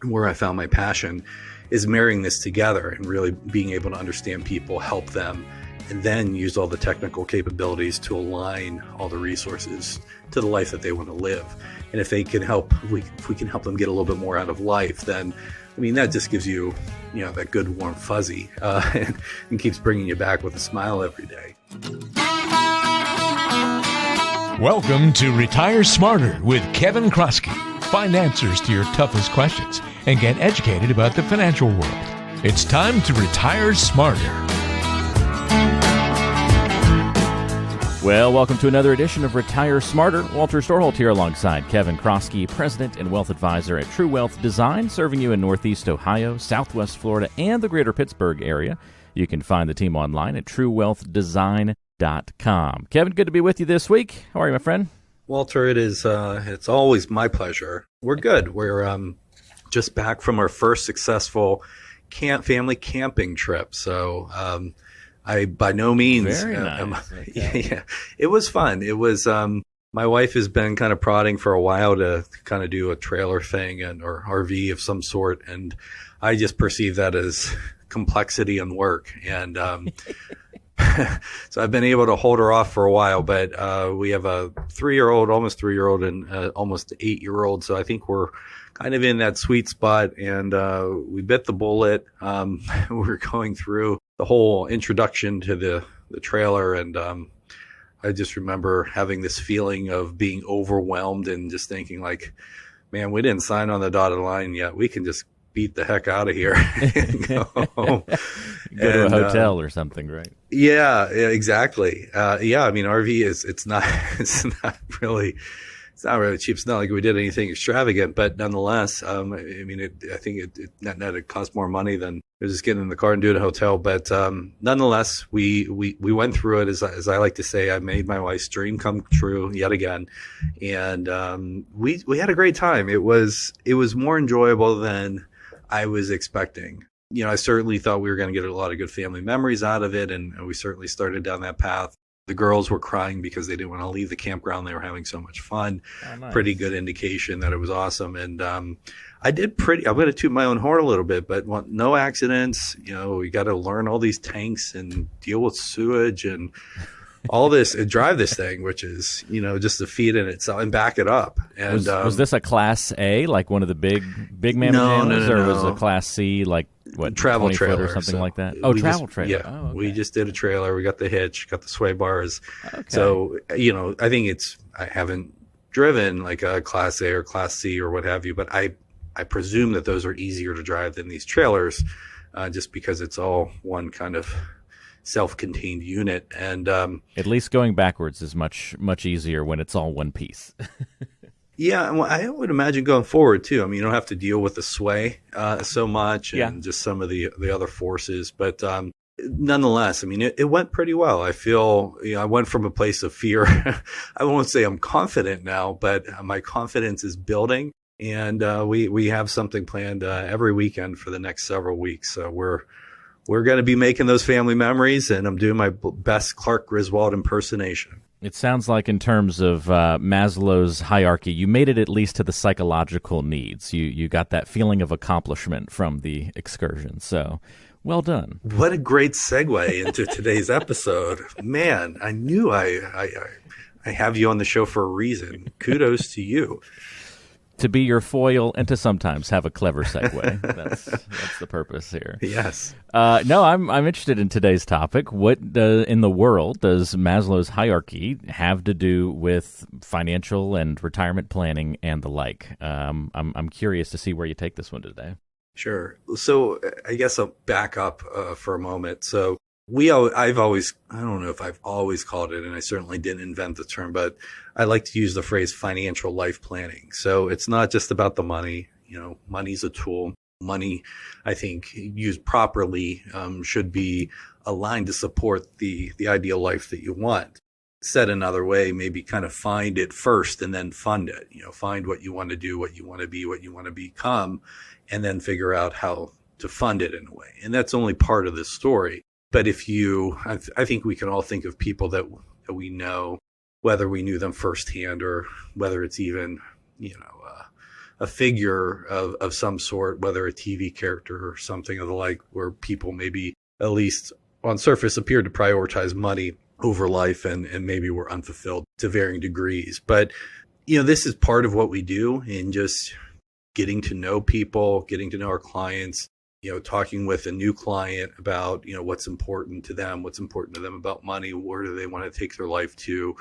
where I found my passion is marrying this together and really being able to understand people, help them, and then use all the technical capabilities to align all the resources to the life that they want to live. And if they can help, if we can help them get a little bit more out of life, then, I mean, that just gives you, that good warm fuzzy and keeps bringing you back with a smile every day. Welcome to Retire Smarter with Kevin Kroski. Find answers to your toughest questions and get educated about the financial world. It's time to retire smarter. Well, welcome to another edition of Retire Smarter. Walter Storholt here alongside Kevin Kroski, President and Wealth Advisor at True Wealth Design, serving you in Northeast Ohio, Southwest Florida, and the greater Pittsburgh area. You can find the team online at truewealthdesign.com. Kevin, good to be with you this week. How are you, my friend? Walter, it's always my pleasure. We're good. We're just back from our first successful family camping trip. So, I by no means. Very nice. Yeah, it was fun. It was. My wife has been kind of prodding for a while to kind of do a trailer thing or RV of some sort, and I just perceive that as complexity and work. And so I've been able to hold her off for a while. But we have a 3-year-old, almost 3-year-old, and almost 8-year-old. So I think we're kind of in that sweet spot, and we bit the bullet. We're going through the whole introduction to the trailer, and I just remember having this feeling of being overwhelmed and just thinking like, man, we didn't sign on the dotted line yet. We can just beat the heck out of here and go home. Go to a hotel or something, right? Yeah, exactly. I mean, RV it's not really cheap. It's not like we did anything extravagant, but nonetheless, I think it net cost more money than just getting in the car and doing a hotel. But nonetheless, we went through it. As I like to say, I made my wife's dream come true yet again, and we had a great time. It was more enjoyable than I was expecting. I certainly thought we were going to get a lot of good family memories out of it, and we certainly started down that path. The girls were crying because they didn't want to leave the campground. They were having so much fun. Oh, nice. Pretty good indication that it was awesome. And I'm going to toot my own horn a little bit, but no accidents. We got to learn all these tanks and deal with sewage and all this and drive this thing, which is, just a feat in itself, and back it up. And was this a Class A, like one of the big mammoth animals, or was it a Class C, like what, travel trailer or something like that? Oh, travel trailer. Yeah, oh, okay. We just did a trailer. We got the hitch, got the sway bars. Okay. So, I think I haven't driven like a Class A or Class C or what have you, but I presume that those are easier to drive than these trailers, just because it's all one kind of self-contained unit. And at least going backwards is much easier when it's all one piece. Yeah, well, I would imagine going forward too. I mean, you don't have to deal with the sway so much and just some of the other forces. But nonetheless, I mean, it went pretty well. I feel, I went from a place of fear. I won't say I'm confident now, but my confidence is building. And we have something planned every weekend for the next several weeks. So we're going to be making those family memories, and I'm doing my best Clark Griswold impersonation. It sounds like, in terms of Maslow's hierarchy, you made it at least to the psychological needs. You got that feeling of accomplishment from the excursion. So, well done. What a great segue into today's episode. Man, I knew I have you on the show for a reason. Kudos to you. To be your foil and to sometimes have a clever segue. That's the purpose here. Yes. No, I'm interested in today's topic. What in the world does Maslow's hierarchy have to do with financial and retirement planning and the like? I'm curious to see where you take this one today. Sure. So I guess I'll back up for a moment. So I don't know if I've always called it, and I certainly didn't invent the term, but I like to use the phrase financial life planning. So it's not just about the money. Money's a tool. Money, I think, used properly, should be aligned to support the ideal life that you want. Said another way, maybe kind of find it first and then fund it. Find what you want to do, what you want to be, what you want to become, and then figure out how to fund it in a way. And that's only part of the story. But I think we can all think of people that we know, whether we knew them firsthand or whether it's even, a figure of some sort, whether a TV character or something of the like, where people maybe at least on surface appeared to prioritize money over life and maybe were unfulfilled to varying degrees. But, this is part of what we do in just getting to know people, getting to know our clients, talking with a new client about, what's important to them, what's important to them about money, where do they want to take their life to.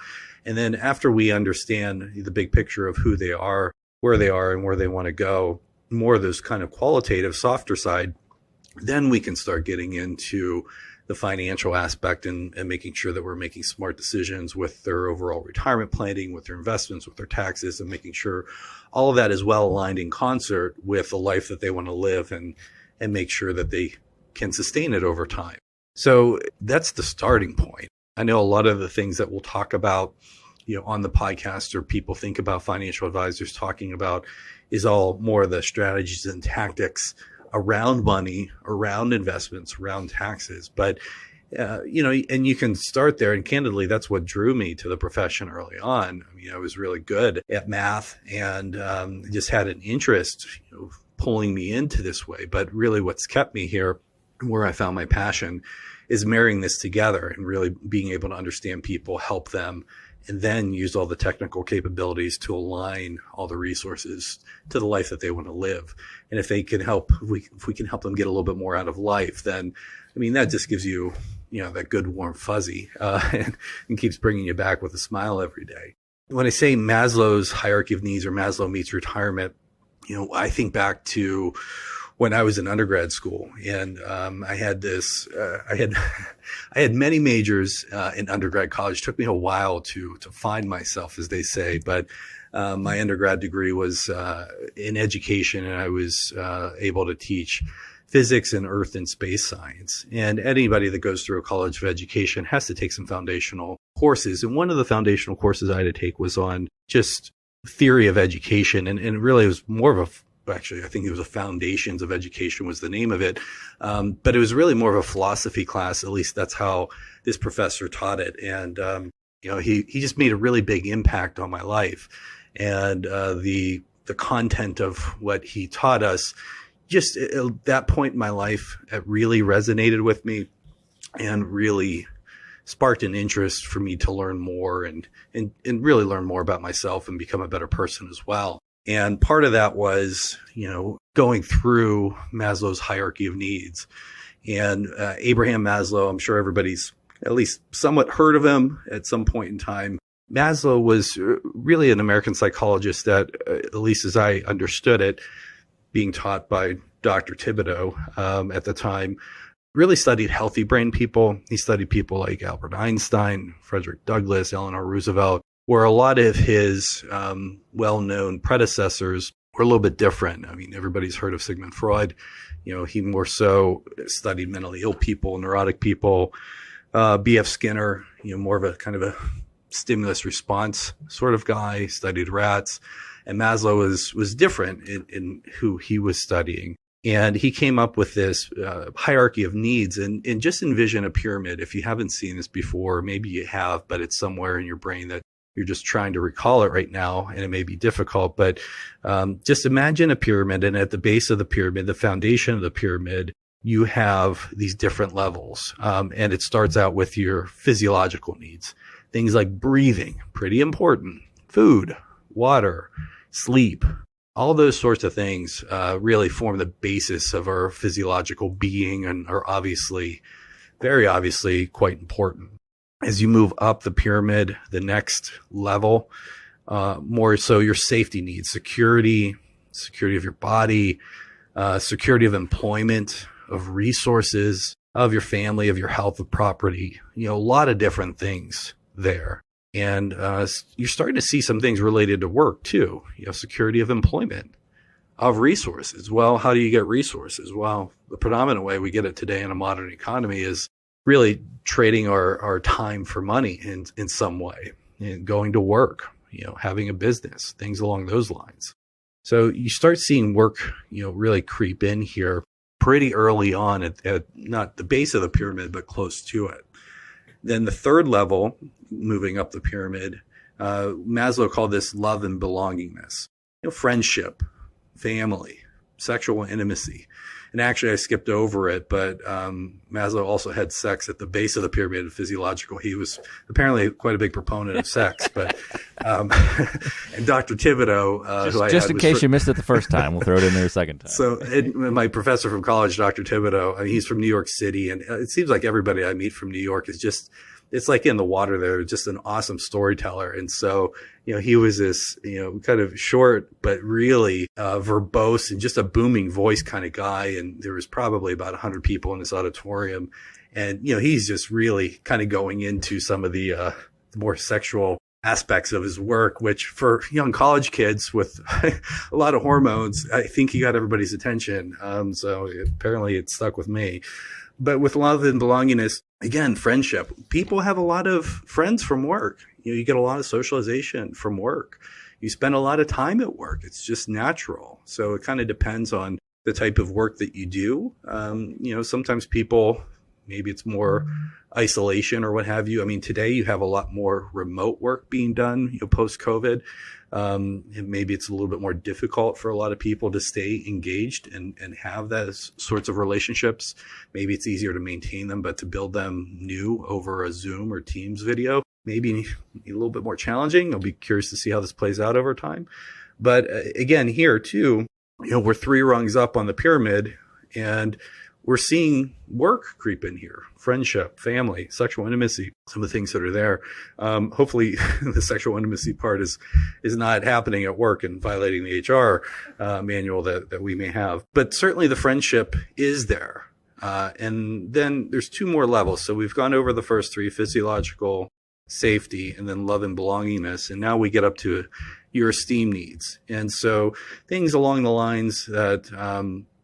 And then after we understand the big picture of who they are, where they are and where they want to go, more of those kind of qualitative, softer side, then we can start getting into the financial aspect and making sure that we're making smart decisions with their overall retirement planning, with their investments, with their taxes, and making sure all of that is well aligned in concert with the life that they want to live and make sure that they can sustain it over time. So that's the starting point. I know a lot of the things that we'll talk about, on the podcast or people think about financial advisors talking about is all more of the strategies and tactics around money, around investments, around taxes. But, and you can start there. And candidly, that's what drew me to the profession early on. I mean, I was really good at math and just had an interest, pulling me into this way. But really what's kept me here, where I found my passion, is marrying this together and really being able to understand people, help them, and then use all the technical capabilities to align all the resources to the life that they want to live. And if they can help, if we can help them get a little bit more out of life, then, I mean, that just gives you, that good warm fuzzy and keeps bringing you back with a smile every day. When I say Maslow's hierarchy of needs or Maslow meets retirement, I think back to when I was in undergrad school, and I had this. I had many majors in undergrad college. It took me a while to find myself, as they say. But my undergrad degree was in education, and I was able to teach physics and earth and space science. And anybody that goes through a college of education has to take some foundational courses. And one of the foundational courses I had to take was on just theory of education, and really it was more of actually, I think it was a Foundations of Education was the name of it. But it was really more of a philosophy class. At least that's how this professor taught it. And, he just made a really big impact on my life. And, the content of what he taught us, just at that point in my life, it really resonated with me and really sparked an interest for me to learn more and really learn more about myself and become a better person as well. And part of that was, going through Maslow's hierarchy of needs. And Abraham Maslow, I'm sure everybody's at least somewhat heard of him at some point in time. Maslow was really an American psychologist that, at least as I understood it, being taught by Dr. Thibodeau at the time, really studied healthy brain people. He studied people like Albert Einstein, Frederick Douglass, Eleanor Roosevelt, where a lot of his well-known predecessors were a little bit different. I mean, everybody's heard of Sigmund Freud. He more so studied mentally ill people, neurotic people. B.F. Skinner, more of a kind of a stimulus response sort of guy, studied rats. And Maslow was different in who he was studying. And he came up with this hierarchy of needs and just envision a pyramid. If you haven't seen this before, maybe you have, but it's somewhere in your brain that you're just trying to recall it right now, and it may be difficult. But just imagine a pyramid, and at the base of the pyramid, the foundation of the pyramid, you have these different levels. And it starts out with your physiological needs. Things like breathing, pretty important, food, water, sleep. All those sorts of things really form the basis of our physiological being and are obviously, very obviously, quite important. As you move up the pyramid, the next level, more so your safety needs, security of your body, security of employment, of resources, of your family, of your health, of property, a lot of different things there. And you're starting to see some things related to work too, security of employment, of resources. Well, how do you get resources? Well, the predominant way we get it today in a modern economy is really trading our time for money in some way, and going to work, having a business, things along those lines. So you start seeing work, really creep in here pretty early on at not the base of the pyramid, but close to it. Then the third level, moving up the pyramid, Maslow called this love and belongingness, friendship, family, sexual intimacy. And actually, I skipped over it, but Maslow also had sex at the base of the pyramid of physiological. He was apparently quite a big proponent of sex. But and Dr. Thibodeau, just in case you missed it the first time, we'll throw it in there a second time. So my professor from college, Dr. Thibodeau, he's from New York City, and it seems like everybody I meet from New York is just, it's like in the water there, just an awesome storyteller. And so, he was this, kind of short, but really verbose and just a booming voice kind of guy. And there was probably about 100 people in this auditorium. And, he's just really kind of going into some of the more sexual aspects of his work, which for young college kids with a lot of hormones, I think he got everybody's attention. So apparently it stuck with me. But with love and belongingness, again, friendship. People have a lot of friends from work. You get a lot of socialization from work. You spend a lot of time at work. It's just natural. So it kind of depends on the type of work that you do. Sometimes people, maybe it's more isolation or what have you. I mean, today you have a lot more remote work being done, post-COVID. And maybe it's a little bit more difficult for a lot of people to stay engaged and have those sorts of relationships. Maybe it's easier to maintain them, but to build them new over a Zoom or Teams video, maybe a little bit more challenging. I'll be curious to see how this plays out over time. But again, here too, we're 3 rungs up on the pyramid, and we're seeing work creep in here. Friendship, family, sexual intimacy, some of the things that are there. Hopefully the sexual intimacy part is not happening at work and violating the HR manual that we may have. But certainly the friendship is there. And then there's 2 more levels. So we've gone over the first 3, physiological, safety, and then love and belongingness. And now we get up to your esteem needs. And so things along the lines that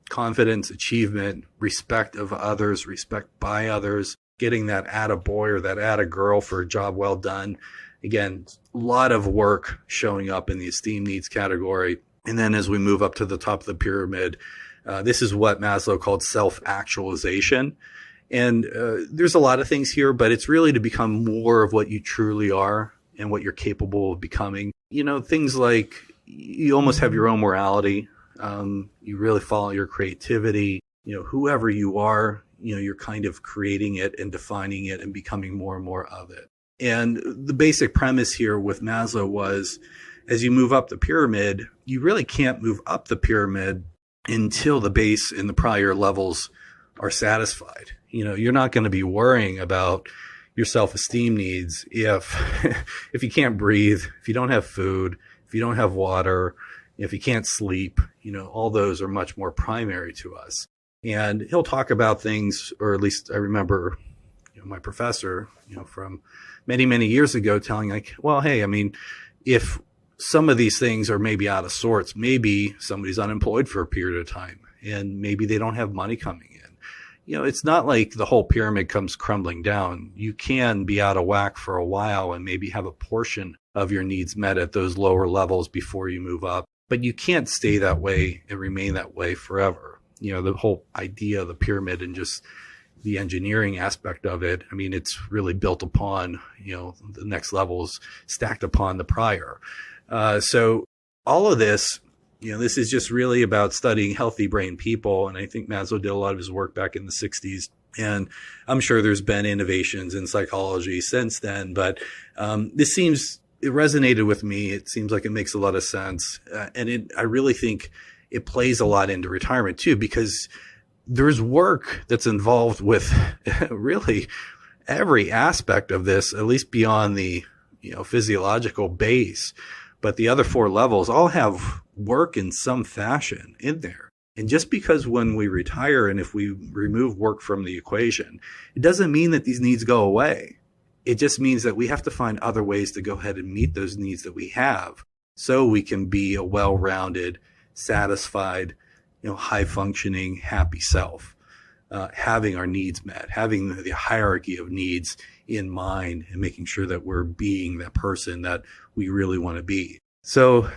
confidence, achievement, respect of others, respect by others, getting that attaboy or that attagirl for a job well done. Again, a lot of work showing up in the esteem needs category. And then as we move up to the top of the pyramid, this is what Maslow called self-actualization. And there's a lot of things here, but it's really to become more of what you truly are and what you're capable of becoming. Things like you almost have your own morality. You really follow your creativity, whoever you are, you're kind of creating it and defining it and becoming more and more of it. And the basic premise here with Maslow was, as you move up the pyramid, you really can't move up the pyramid until the base and the prior levels are satisfied. You're not going to be worrying about your self-esteem needs if you can't breathe, if you don't have food, if you don't have water, if you can't sleep. All those are much more primary to us. And he'll talk about things, or at least I remember, my professor, from many, many years ago telling well, hey, I mean, if some of these things are maybe out of sorts, maybe somebody's unemployed for a period of time and maybe they don't have money coming in. It's not like the whole pyramid comes crumbling down. You can be out of whack for a while and maybe have a portion of your needs met at those lower levels before you move up. But you can't stay that way and remain that way forever. The whole idea of the pyramid and just the engineering aspect of it, I mean, it's really built upon, the next levels stacked upon the prior. So all of this, this is just really about studying healthy brain people. And I think Maslow did a lot of his work back in the 60s. And I'm sure there's been innovations in psychology since then. But it resonated with me. It seems like it makes a lot of sense. I really think it plays a lot into retirement too, because there's work that's involved with really every aspect of this, at least beyond the, physiological base. But the other 4 levels all have work in some fashion in there. And just because when we retire and if we remove work from the equation, it doesn't mean that these needs go away. It just means that we have to find other ways to go ahead and meet those needs that we have so we can be a well-rounded, satisfied, high-functioning, happy self, having our needs met, having the hierarchy of needs in mind and making sure that we're being that person that we really want to be. So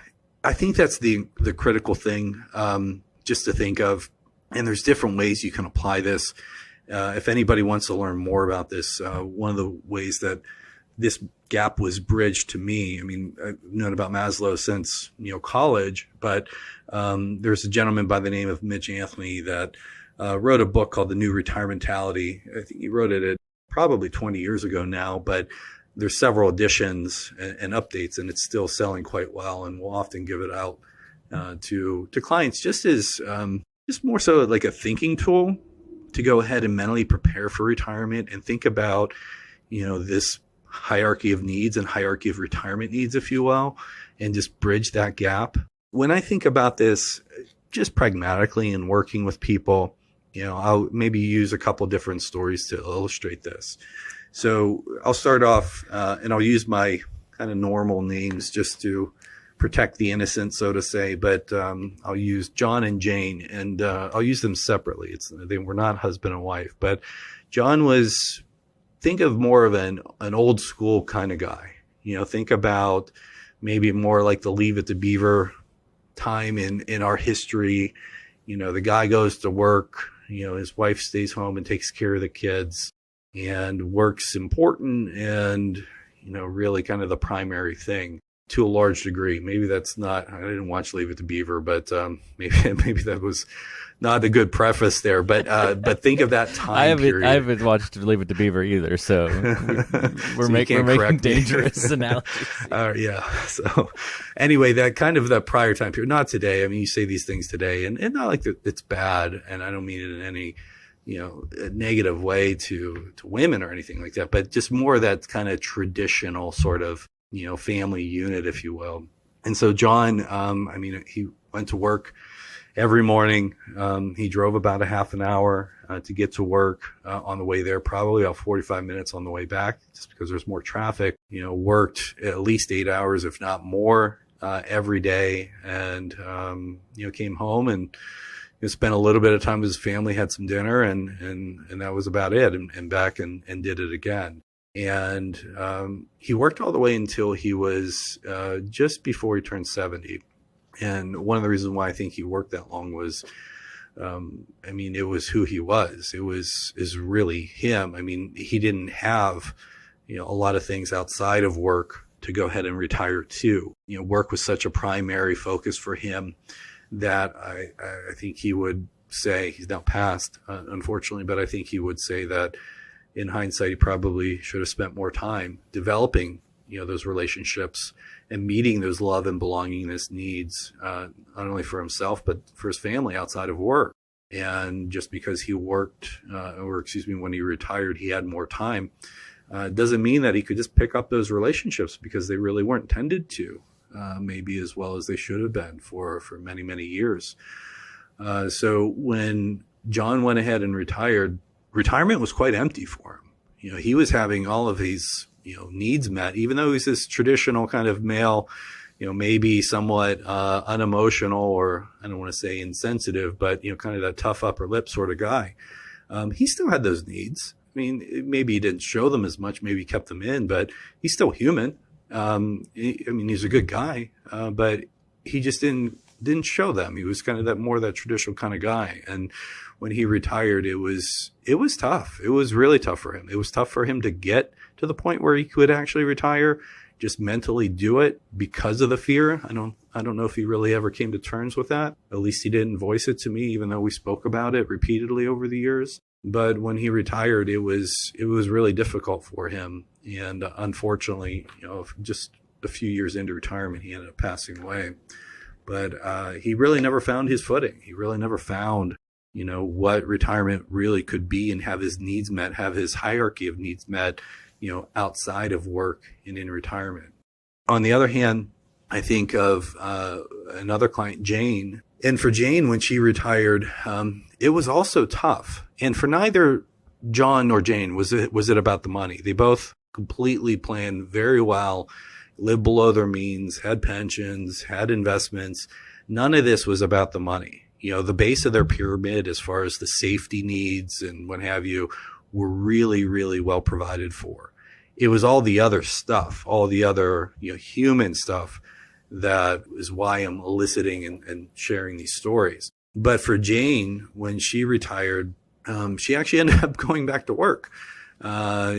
I think that's the critical thing just to think of. And there's different ways you can apply this. If anybody wants to learn more about this, one of the ways that this gap was bridged to me. I mean, I've known about Maslow since, college, but there's a gentleman by the name of Mitch Anthony that wrote a book called The New Retirement Mentality. I think he wrote it at probably 20 years ago now, but there's several editions and updates, and it's still selling quite well. And we'll often give it out to clients just as just more so like a thinking tool to go ahead and mentally prepare for retirement and think about, this hierarchy of needs and hierarchy of retirement needs, if you will, and just bridge that gap. When I think about this just pragmatically and working with people, I'll maybe use a couple different stories to illustrate this. So I'll start off and I'll use my kind of normal names just to protect the innocent, so to say, but I'll use John and Jane, and I'll use them separately. They were not husband and wife, but John was, think of more of an old school kind of guy. Think about maybe more like the Leave It to Beaver time in our history. The guy goes to work, his wife stays home and takes care of the kids, and work's important and, really kind of the primary thing to a large degree. Maybe that's not, I didn't watch Leave It to Beaver, but maybe that was not a good preface there, but think of that time period. I haven't watched Leave It to Beaver either, so we're making dangerous analogies. Yeah. So anyway, that kind of that prior time period, not today. I mean, you say these things today, and not like that it's bad, and I don't mean it in any a negative way to women or anything like that, but just more that kind of traditional sort of family unit, if you will. And so John, he went to work every morning. He drove about a half an hour to get to work on the way there, probably about 45 minutes on the way back, just because there's more traffic. Worked at least 8 hours, if not more, every day, and came home and spent a little bit of time with his family, had some dinner, and that was about it, and back and did it again. And he worked all the way until he was just before he turned 70. And one of the reasons why I think he worked that long was, it was who he was. Is really him. He didn't have, a lot of things outside of work to go ahead and retire to. Work was such a primary focus for him that I think he would say, he's now passed, unfortunately, but I think he would say that in hindsight, he probably should have spent more time developing, those relationships and meeting those love and belongingness needs, not only for himself, but for his family outside of work. And just because he worked, when he retired, he had more time, doesn't mean that he could just pick up those relationships, because they really weren't tended to, maybe as well as they should have been for many, many years. So when John went ahead and retired, retirement was quite empty for him. He was having all of these, needs met, even though he's this traditional kind of male, maybe somewhat unemotional, or I don't want to say insensitive, but, kind of that tough upper lip sort of guy. He still had those needs. Maybe he didn't show them as much, maybe he kept them in, but he's still human. He's a good guy, but he just didn't show them. He was kind of that traditional kind of guy. And when he retired, it was tough. It was really tough for him. It was tough for him to get to the point where he could actually retire, just mentally do it because of the fear. I don't know if he really ever came to terms with that. At least he didn't voice it to me, even though we spoke about it repeatedly over the years. But when he retired, it was really difficult for him. And unfortunately, just a few years into retirement, he ended up passing away. But he really never found his footing. He really never found, what retirement really could be, and have his needs met, have his hierarchy of needs met, outside of work and in retirement. On the other hand, I think of another client, Jane. And for Jane, when she retired, it was also tough. And for neither John nor Jane was it about the money. They both completely planned very well, lived below their means, had pensions, had investments. None of this was about the money. The base of their pyramid, as far as the safety needs and what have you, were really, really well provided for. It was all the other stuff, all the other, human stuff, that is why I'm eliciting and sharing these stories. But for Jane, when she retired, she actually ended up going back to work.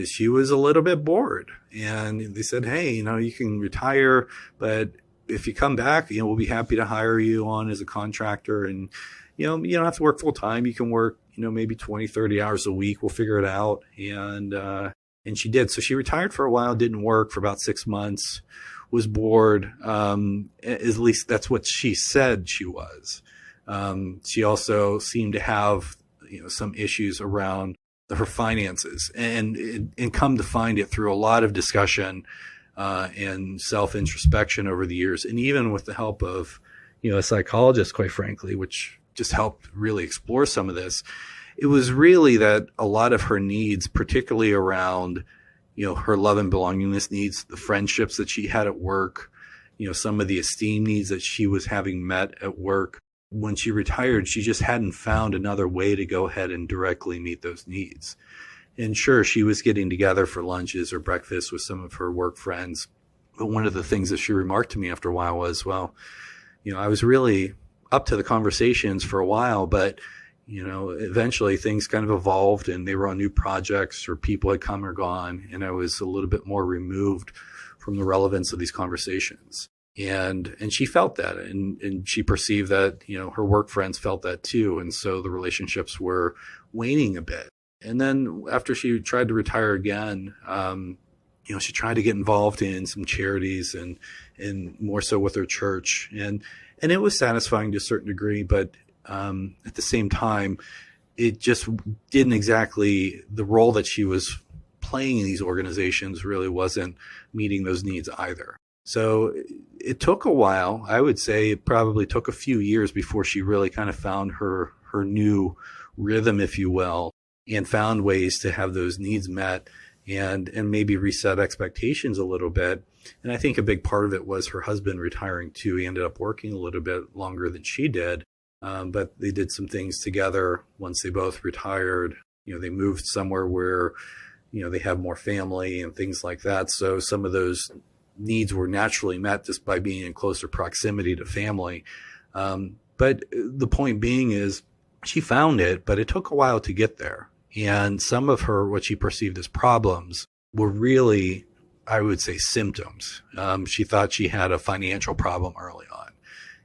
she was a little bit bored, and they said, hey, you can retire, but if you come back, we'll be happy to hire you on as a contractor, and you don't have to work full time. You can work, maybe 20, 30 hours a week. We'll figure it out. And she did. So she retired for a while, didn't work for about 6 months, was bored. At least that's what she said she was. She also seemed to have, some issues around her finances, and come to find it through a lot of discussion, and self-introspection over the years. And even with the help of, a psychologist, quite frankly, which just helped really explore some of this. It was really that a lot of her needs, particularly around, her love and belongingness needs, the friendships that she had at work, some of the esteem needs that she was having met at work. When she retired, she just hadn't found another way to go ahead and directly meet those needs. And sure, she was getting together for lunches or breakfast with some of her work friends. But one of the things that she remarked to me after a while was, well, I was really up to the conversations for a while, but eventually things kind of evolved, and they were on new projects, or people had come or gone, and I was a little bit more removed from the relevance of these conversations. And she felt that, and she perceived that, her work friends felt that too. And so the relationships were waning a bit. And then after she tried to retire again, she tried to get involved in some charities and more so with her church. And it was satisfying to a certain degree, but at the same time, it just didn't exactly, the role that she was playing in these organizations really wasn't meeting those needs either. So it took a while. I would say it probably took a few years before she really kind of found her new rhythm, if you will, and found ways to have those needs met and maybe reset expectations a little bit. And I think a big part of it was her husband retiring too. He ended up working a little bit longer than she did. But they did some things together once they both retired. They moved somewhere where, they have more family and things like that. So some of those needs were naturally met just by being in closer proximity to family. But the point being is she found it, but it took a while to get there. And some of her, what she perceived as problems were really, I would say, symptoms. She thought she had a financial problem early on.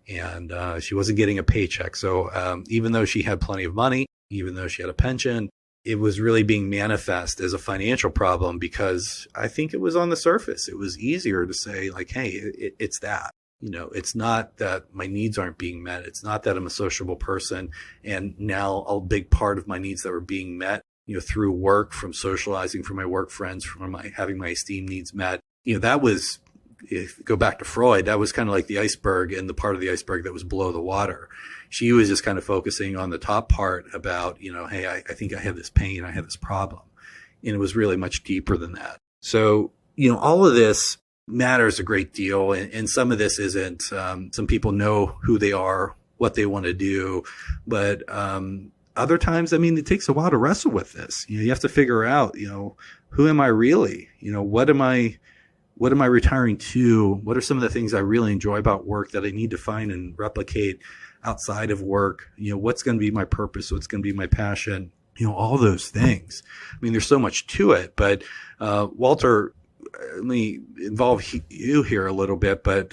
And she wasn't getting a paycheck. So even though she had plenty of money, even though she had a pension, it was really being manifest as a financial problem, because I think it was on the surface. It was easier to say, like, hey, it's that. It's not that my needs aren't being met. It's not that I'm a sociable person. And now a big part of my needs that were being met, through work, from socializing, from my work friends, from having my esteem needs met, that was, if you go back to Freud, that was kind of like the iceberg, and the part of the iceberg that was below the water. She was just kind of focusing on the top part about, hey, I think I have this pain, I have this problem. And it was really much deeper than that. So, all of this matters a great deal. And some of this isn't, some people know who they are, what they want to do. But other times, it takes a while to wrestle with this. You have to figure out, who am I really? What am I retiring to? What are some of the things I really enjoy about work that I need to find and replicate outside of work? What's going to be my purpose? What's going to be my passion? All those things. There's so much to it, but, Walter, let me involve you here a little bit, but,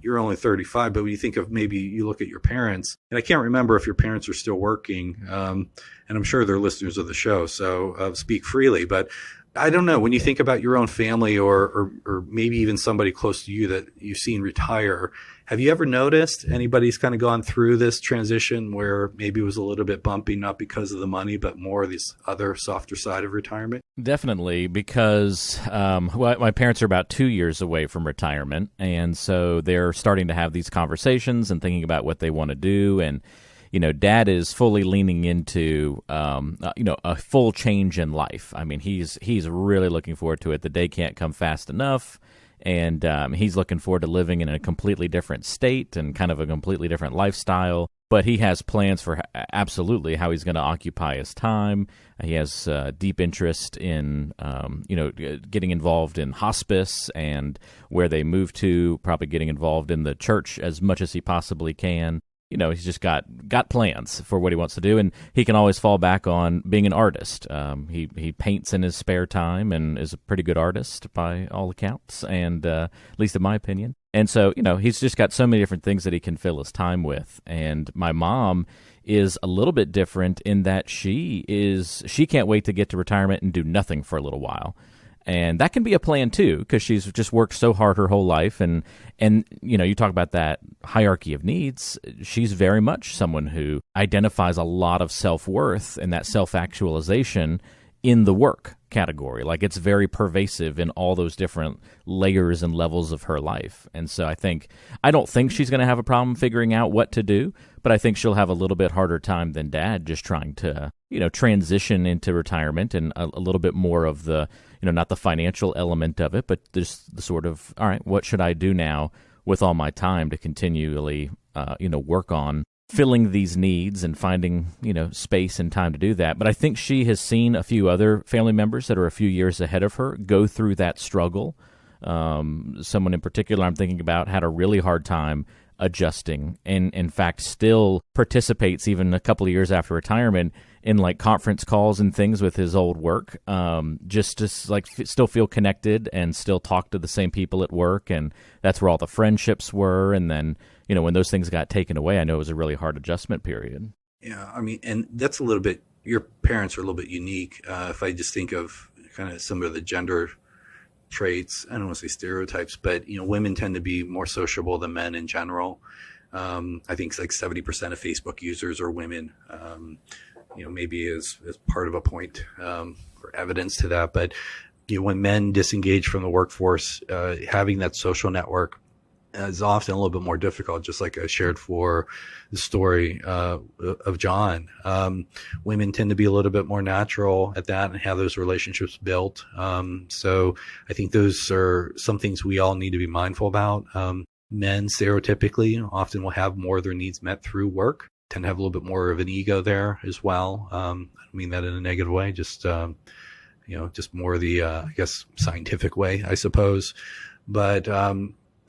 you're only 35, but when you think of, maybe you look at your parents, and I can't remember if your parents are still working, and I'm sure they're listeners of the show, so, speak freely, but I don't know, when you think about your own family or maybe even somebody close to you that you've seen retire, have you ever noticed anybody's kind of gone through this transition where maybe it was a little bit bumpy, not because of the money, but more this other softer side of retirement? Definitely, because my parents are about 2 years away from retirement, and so they're starting to have these conversations and thinking about what they want to do. And Dad is fully leaning into, a full change in life. He's really looking forward to it. The day can't come fast enough, and he's looking forward to living in a completely different state and kind of a completely different lifestyle. But he has plans for absolutely how he's going to occupy his time. He has deep interest in, getting involved in hospice and where they move to, probably getting involved in the church as much as he possibly can. he's just got plans for what he wants to do, and he can always fall back on being an artist. He paints in his spare time and is a pretty good artist by all accounts, and at least in my opinion. And so, he's just got so many different things that he can fill his time with. And my mom is a little bit different in that she can't wait to get to retirement and do nothing for a little while. And that can be a plan too, because she's just worked so hard her whole life. And you talk about that hierarchy of needs. She's very much someone who identifies a lot of self-worth and that self-actualization in the work category. Like, it's very pervasive in all those different layers and levels of her life. And so I don't think she's going to have a problem figuring out what to do, but I think she'll have a little bit harder time than Dad just trying to, transition into retirement and a little bit more of the, not the financial element of it, but just the sort of, all right, what should I do now with all my time to continually, work on filling these needs and finding, space and time to do that. But I think she has seen a few other family members that are a few years ahead of her go through that struggle. Someone in particular I'm thinking about had a really hard time adjusting, and in fact still participates even a couple of years after retirement in like conference calls and things with his old work, just to still feel connected and still talk to the same people at work. And that's where all the friendships were. And then, when those things got taken away, I know it was a really hard adjustment period. Yeah. I mean, and that's a little bit, your parents are a little bit unique. If I just think of kind of some of the gender traits, I don't want to say stereotypes, but, women tend to be more sociable than men in general. I think it's like 70% of Facebook users are women. Maybe as part of a point for evidence to that. But when men disengage from the workforce, having that social network is often a little bit more difficult, just like I shared for the story of John. Women tend to be a little bit more natural at that and have those relationships built. So I think those are some things we all need to be mindful about. Men stereotypically often will have more of their needs met through work, tend to have a little bit more of an ego there as well. I don't mean that in a negative way, just just more the, I guess, scientific way, I suppose. But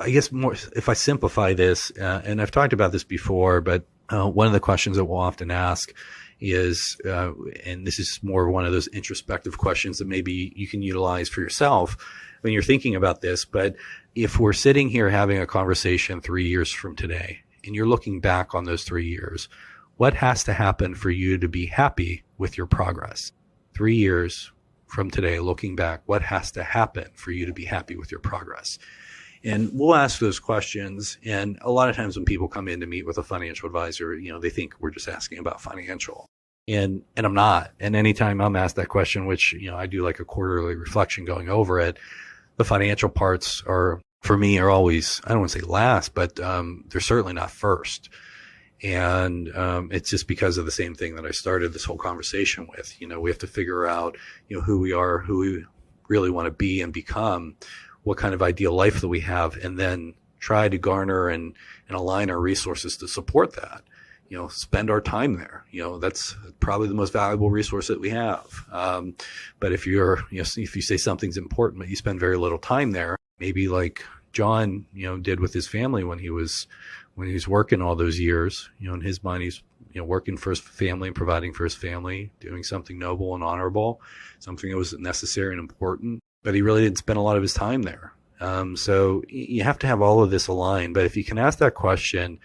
I guess more, if I simplify this, and I've talked about this before, but one of the questions that we'll often ask is, and this is more one of those introspective questions that maybe you can utilize for yourself when you're thinking about this. But if we're sitting here having a conversation 3 years from today, and you're looking back on those 3 years, what has to happen for you to be happy with your progress? 3 years from today, looking back, what has to happen for you to be happy with your progress? And we'll ask those questions. And a lot of times when people come in to meet with a financial advisor, they think we're just asking about financial. And I'm not. And anytime I'm asked that question, which, I do like a quarterly reflection going over it, the financial parts are, for me, are always, I don't want to say last, but they're certainly not first. And it's just because of the same thing that I started this whole conversation with. We have to figure out, who we are, who we really want to be and become, what kind of ideal life that we have, and then try to garner and align our resources to support that. Spend our time there. That's probably the most valuable resource that we have. But if if you say something's important, but you spend very little time there, maybe like John, did with his family when he was working all those years, in his mind, he's, working for his family and providing for his family, doing something noble and honorable, something that was necessary and important, but he really didn't spend a lot of his time there. So you have to have all of this aligned. But if you can ask that question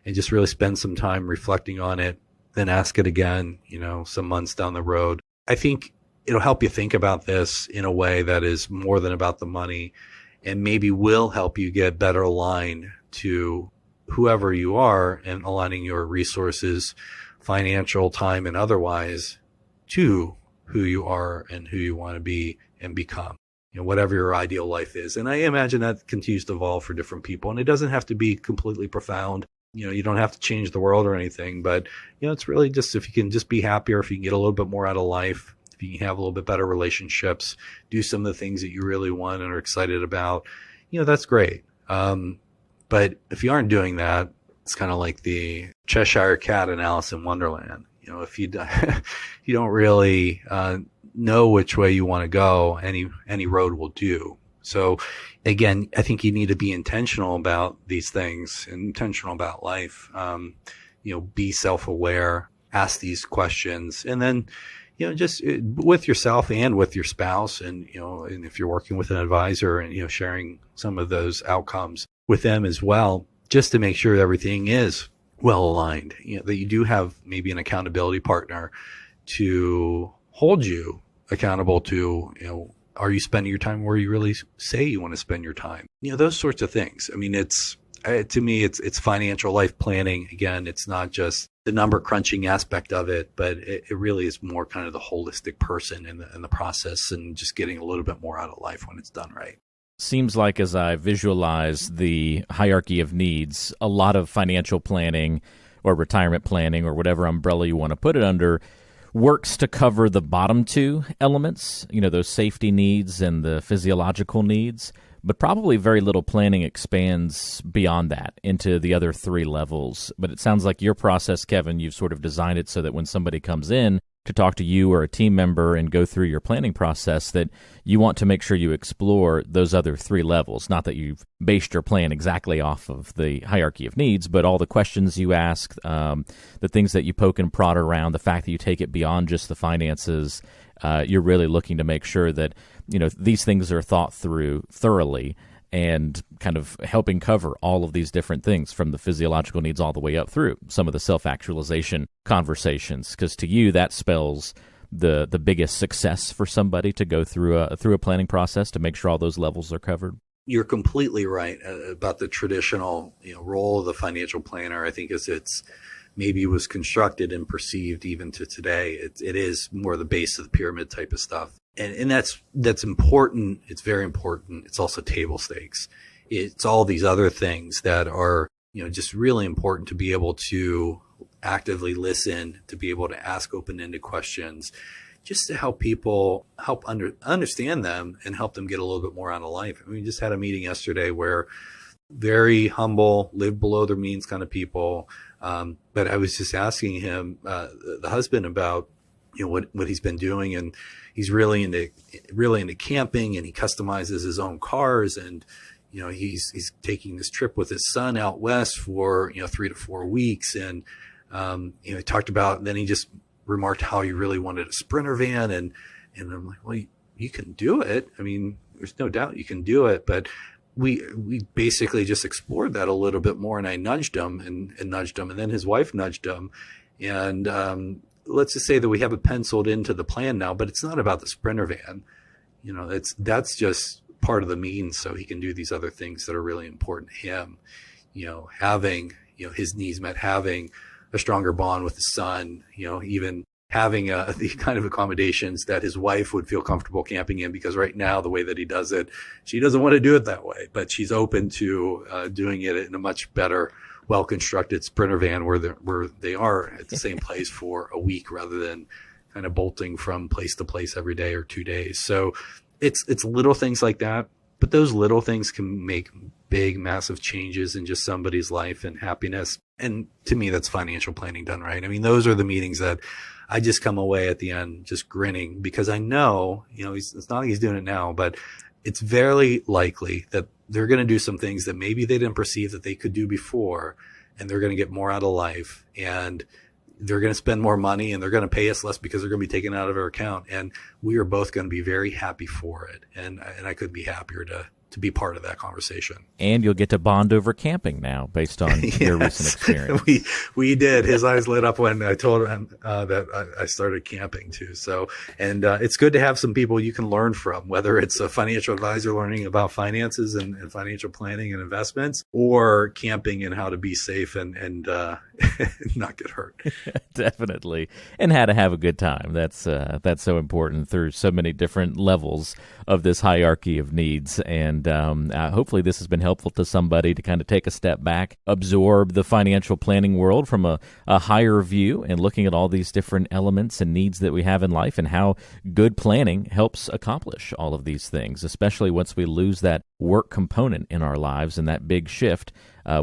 and just really spend some time reflecting on it, then ask it again, some months down the road, I think it'll help you think about this in a way that is more than about the money, and maybe will help you get better aligned to whoever you are and aligning your resources, financial, time, and otherwise to who you are and who you want to be and become. Whatever your ideal life is. And I imagine that continues to evolve for different people. And it doesn't have to be completely profound. You don't have to change the world or anything, but, it's really just if you can just be happier, if you can get a little bit more out of life, if you can have a little bit better relationships, do some of the things that you really want and are excited about, that's great. But if you aren't doing that, it's kind of like the Cheshire Cat in Alice in Wonderland. If you don't really know which way you want to go, any road will do. So again, I think you need to be intentional about these things and intentional about life. be self-aware, ask these questions, and then, just with yourself and with your spouse, and, and if you're working with an advisor, and, sharing some of those outcomes with them as well, just to make sure everything is well aligned, that you do have maybe an accountability partner to hold you accountable to, are you spending your time where you really say you want to spend your time? Those sorts of things. I mean, to me, it's financial life planning. Again, it's not just the number crunching aspect of it, but it really is more kind of the holistic person in the process, and just getting a little bit more out of life when it's done right. Seems like, as I visualize the hierarchy of needs, a lot of financial planning or retirement planning or whatever umbrella you want to put it under works to cover the bottom two elements, those safety needs and the physiological needs, but probably very little planning expands beyond that into the other three levels. But it sounds like your process, Kevin, you've sort of designed it so that when somebody comes in to talk to you or a team member and go through your planning process, that you want to make sure you explore those other three levels. Not that you've based your plan exactly off of the hierarchy of needs, but all the questions you ask, the things that you poke and prod around, the fact that you take it beyond just the finances, you're really looking to make sure that these things are thought through thoroughly, and kind of helping cover all of these different things, from the physiological needs all the way up through some of the self-actualization conversations. Because to you, that spells the biggest success for somebody to go through a planning process to make sure all those levels are covered. You're completely right about the traditional role of the financial planner. I think as it's maybe was constructed and perceived even to today, it is more the base of the pyramid type of stuff. And that's important. It's very important. It's also table stakes. It's all these other things that are, just really important to be able to actively listen, to be able to ask open-ended questions, just to help people understand them and help them get a little bit more out of life. I mean, we just had a meeting yesterday where very humble, live below their means kind of people. But I was just asking him, the husband, about, what he's been doing, and he's really into camping, and he customizes his own cars, and he's taking this trip with his son out west for 3 to 4 weeks, and he talked about, then he just remarked how he really wanted a Sprinter van, and I'm like, well, you can do it. I mean, there's no doubt you can do it, but we basically just explored that a little bit more, and I nudged him and nudged him, and then his wife nudged him, and let's just say that we have it penciled into the plan now, but it's not about the Sprinter van. That's just part of the means, so he can do these other things that are really important to him. Having his needs met, having a stronger bond with his son. Even having the kind of accommodations that his wife would feel comfortable camping in, because right now the way that he does it, she doesn't want to do it that way, but she's open to doing it in a much better, well-constructed Sprinter van where they are at the same place for a week, rather than kind of bolting from place to place every day or 2 days. So it's little things like that, but those little things can make big, massive changes in just somebody's life and happiness. And to me, that's financial planning done right. I mean, those are the meetings that I just come away at the end just grinning, because I know, it's not like he's doing it now, but it's very likely that they're going to do some things that maybe they didn't perceive that they could do before, and they're going to get more out of life, and they're going to spend more money, and they're going to pay us less because they're going to be taken out of our account. And we are both going to be very happy for it. And I couldn't be happier to be part of that conversation. And you'll get to bond over camping now, based on your recent experience. We did. His eyes lit up when I told him that I started camping too. So, and it's good to have some people you can learn from, whether it's a financial advisor learning about finances and financial planning and investments, or camping and how to be safe and not get hurt. Definitely. And how to have a good time. That's so important through so many different levels of this hierarchy of needs. And hopefully this has been helpful to somebody to kind of take a step back, absorb the financial planning world from a higher view, and looking at all these different elements and needs that we have in life, and how good planning helps accomplish all of these things, especially once we lose that work component in our lives and that big shift.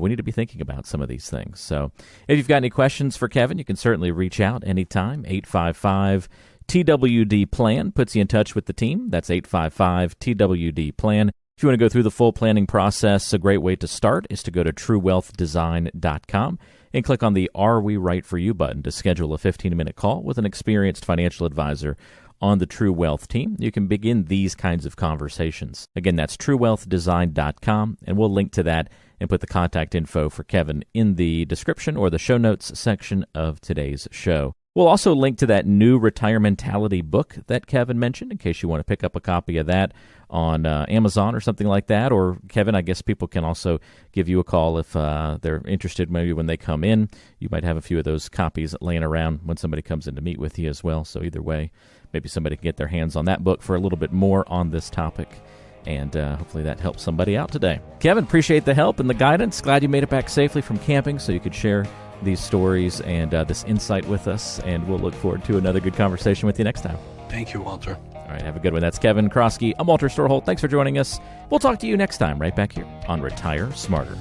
We need to be thinking about some of these things. So if you've got any questions for Kevin, you can certainly reach out anytime. 855-TWD-PLAN puts you in touch with the team. That's 855-TWD-PLAN. If you want to go through the full planning process, a great way to start is to go to truewealthdesign.com and click on the Are We Right For You button to schedule a 15-minute call with an experienced financial advisor on the True Wealth team. You can begin these kinds of conversations. Again, that's truewealthdesign.com, and we'll link to that and put the contact info for Kevin in the description or the show notes section of today's show. We'll also link to that new Retirementality book that Kevin mentioned in case you want to pick up a copy of that on Amazon or something like that. Or, Kevin, I guess people can also give you a call if they're interested. Maybe when they come in, you might have a few of those copies laying around when somebody comes in to meet with you as well. So either way, maybe somebody can get their hands on that book for a little bit more on this topic. And hopefully that helps somebody out today. Kevin, appreciate the help and the guidance. Glad you made it back safely from camping so you could share these stories and this insight with us. And we'll look forward to another good conversation with you next time. Thank you, Walter. All right, have a good one. That's Kevin Kroskey. I'm Walter Storholt. Thanks for joining us. We'll talk to you next time right back here on Retire Smarter.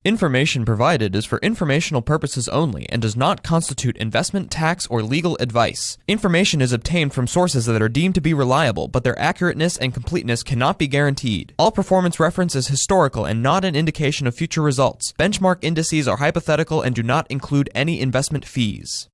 Information provided is for informational purposes only and does not constitute investment, tax, or legal advice. Information is obtained from sources that are deemed to be reliable, but their accurateness and completeness cannot be guaranteed. All performance reference is historical and not an indication of future results. Benchmark indices are hypothetical and do not include any investment fees.